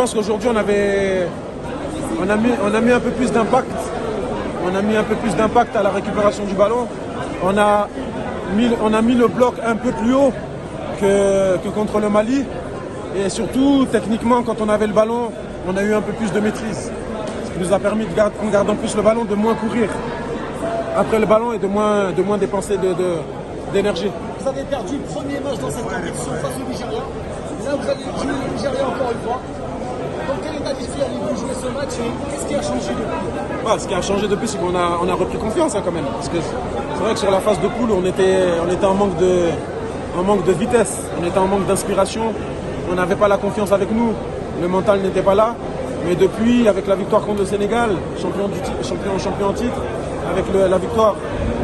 pense qu'aujourd'hui on a mis un peu plus d'impact. On a mis un peu plus d'impact à la récupération du ballon. On a mis le bloc un peu plus haut que contre le Mali. Et surtout, techniquement, quand on avait le ballon, on a eu un peu plus de maîtrise. Ce qui nous a permis, en gardant plus le ballon, de moins courir après le ballon et de moins dépenser d'énergie. Vous avez perdu le premier match dans cette compétition face au Nigeria. Là, vous allez jouer le Nigeria encore une fois. Dans quel état d'esprit allez-vous jouer ce match et qu'est-ce qui a changé depuis? Ce qui a changé depuis, c'est qu'on a repris confiance quand même. Parce que c'est vrai que sur la phase de poule, on était en manque de vitesse, on était en manque d'inspiration. On n'avait pas la confiance avec nous, le mental n'était pas là. Mais depuis, avec la victoire contre le Sénégal, champion en titre, avec la victoire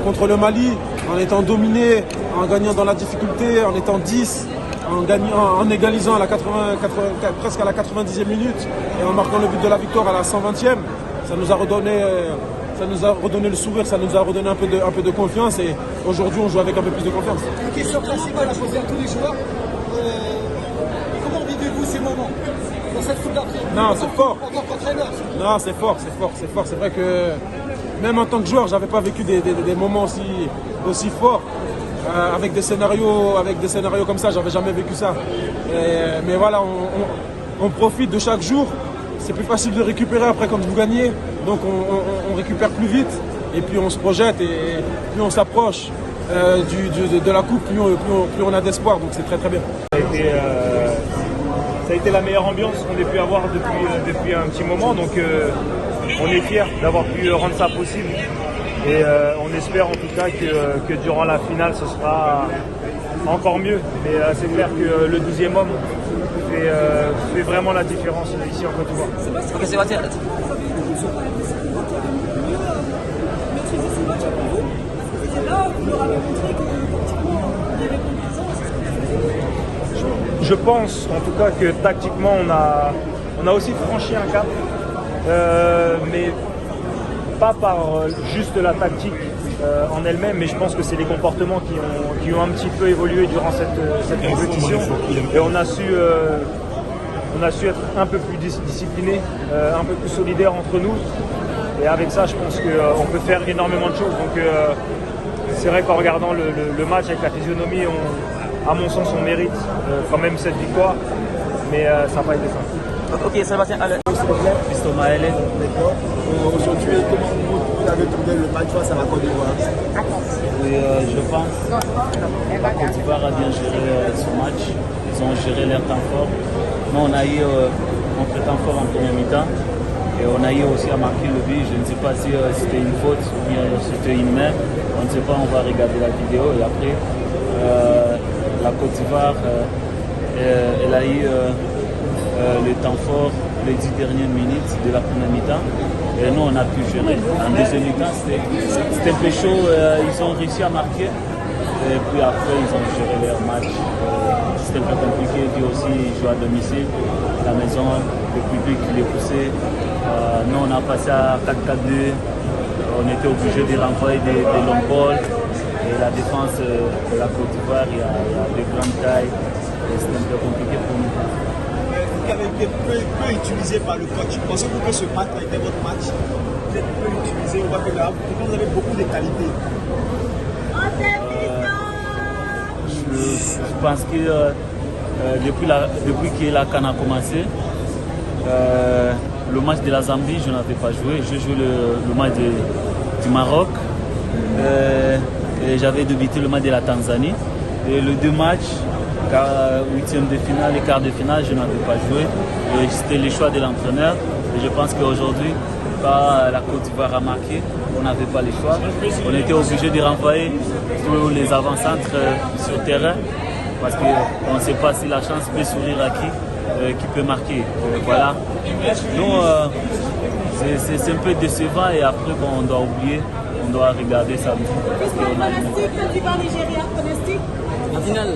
contre le Mali, en étant dominé, en gagnant dans la difficulté, en étant 10, en égalisant à presque à la 90e minute et en marquant le but de la victoire à la 120e, ça nous a redonné le sourire, ça nous a redonné un peu de confiance et aujourd'hui on joue avec un peu plus de confiance. Une question principale à poser à tous les joueurs. Comment vivez-vous ces moments dans cette Coupe d'Afrique? Non, c'est fort. En tant qu'entraîneur. Non, c'est fort. C'est vrai que même en tant que joueur, j'avais pas vécu des moments aussi forts. Avec des scénarios comme ça, j'avais jamais vécu ça. Mais voilà, on profite de chaque jour. C'est plus facile de récupérer après quand vous gagnez. Donc on récupère plus vite et puis on se projette et plus on s'approche de la coupe, plus on a d'espoir. Donc c'est très très bien. Ça a été la meilleure ambiance qu'on ait pu avoir depuis un petit moment. Donc on est fiers d'avoir pu rendre ça possible. Et on espère en tout cas que durant la finale ce sera encore mieux. Mais c'est clair que le 12e homme fait vraiment la différence ici en Côte d'Ivoire. Ok, Sébastien. Je pense en tout cas que tactiquement on a aussi franchi un cap, mais pas par juste la tactique en elle-même, mais je pense que c'est les comportements qui ont un petit peu évolué durant cette compétition et on a su être un peu plus discipliné, un peu plus solidaire entre nous et avec ça je pense qu'on peut faire énormément de choses. Donc c'est vrai qu'en regardant le match avec la physionomie, à mon sens, on mérite quand même cette victoire, mais ça n'a pas été simple. Ok, Sébastien, allez. Aujourd'hui, comment vous avez trouvé le match face à la Côte d'Ivoire? Oui, je pense que la Côte d'Ivoire a bien géré son match. Ils ont géré leur temps fort. Nous, on a eu notre temps fort en première mi-temps. Et on a eu aussi à marquer le but. Je ne sais pas si c'était une faute ou bien c'était une main. On ne sait pas, on va regarder la vidéo. Et après, la Côte d'Ivoire, elle a eu le temps fort les 10 dernières minutes de la première mi-temps. Et nous, on a pu gérer. En deuxième mi-temps, c'était un peu chaud. Ils ont réussi à marquer. Et puis après, ils ont géré leur match. C'était un peu compliqué. Puis aussi, ils jouent à domicile. La maison, le public les poussait. Nous, on a passé à 4-4-2. On était obligé de renvoyer des longs balles. Et la défense de la Côte d'Ivoire, il y a de grandes tailles. Et c'était un peu compliqué pour nous. Vous avez été peu utilisé par le coach. Pensez-vous que ce match a été votre match? Vous êtes peu utilisé, on voit que là, vous avez beaucoup de qualités. Je pense que depuis que la CAN a commencé, le match de la Zambie, je n'avais pas joué. J'ai joué le match du Maroc. Et j'avais débuté le match de la Tanzanie. Et les deux matchs, huitième de finale et quart de finale, je n'avais pas joué. C'était le choix de l'entraîneur. Et je pense qu'aujourd'hui, quand la Côte d'Ivoire a marqué, on n'avait pas le choix. On était obligé de renvoyer tous les avant-centres sur le terrain. Parce qu'on ne sait pas si la chance peut sourire à qui peut marquer. Voilà. Nous, c'est un peu décevant et après, on doit oublier. On doit regarder ça. Pronostic Côte d'Ivoire-Nigeria, pronostic? En finale.